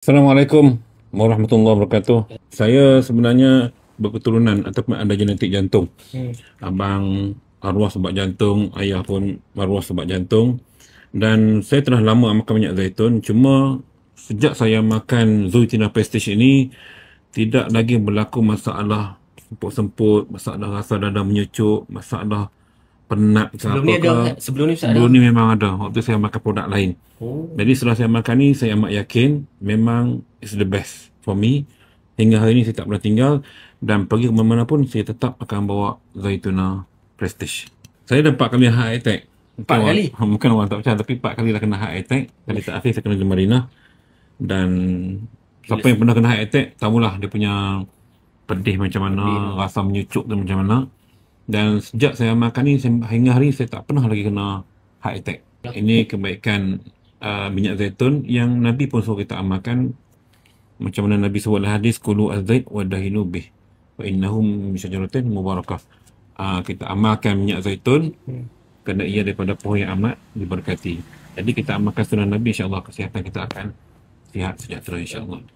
Assalamualaikum warahmatullahi wabarakatuh. Saya sebenarnya berketurunan ataupun ada genetik jantung. Abang arwah sebab jantung, ayah pun arwah sebab jantung. Dan saya telah lama makan minyak zaitun. Cuma sejak saya makan Zoetina Prestige ini, tidak lagi berlaku masalah semput-semput, masalah rasa dada menyucuk, masalah penat ke Sebelum apa ni ke. ada, sebelum ni Ustaz ada. Sebelum ni memang ada. Waktu saya makan produk lain. Oh. Jadi setelah saya makan ni, saya amat yakin memang it's the best for me. Hingga hari ni saya tak pernah tinggal dan pergi ke mana-mana pun saya tetap akan bawa Zaituna Prestige. Saya dah 4 kali heart attack. Empat kali? Mungkin orang tak percaya, tapi 4 kali dah kena heart attack. Kali terakhir saya kena di Marina. Dan siapa yang pernah kena heart attack, tahulah dia punya pedih macam mana, rasa menyucuk tu macam mana. Dan sejak saya makan ni, hingga hari saya tak pernah lagi kena heart attack. Ini kebaikan minyak zaitun yang Nabi pun suruh kita amalkan. Macam mana Nabi sebut dalam hadis, kulu az-zait wa dahinu bih wa innahum syajaratin mubarakah. Kita amalkan minyak zaitun kerana ia daripada pohon yang amat diberkati. Jadi kita amalkan sunnah Nabi, insya-Allah kesihatan kita akan sihat sejahtera insya-Allah.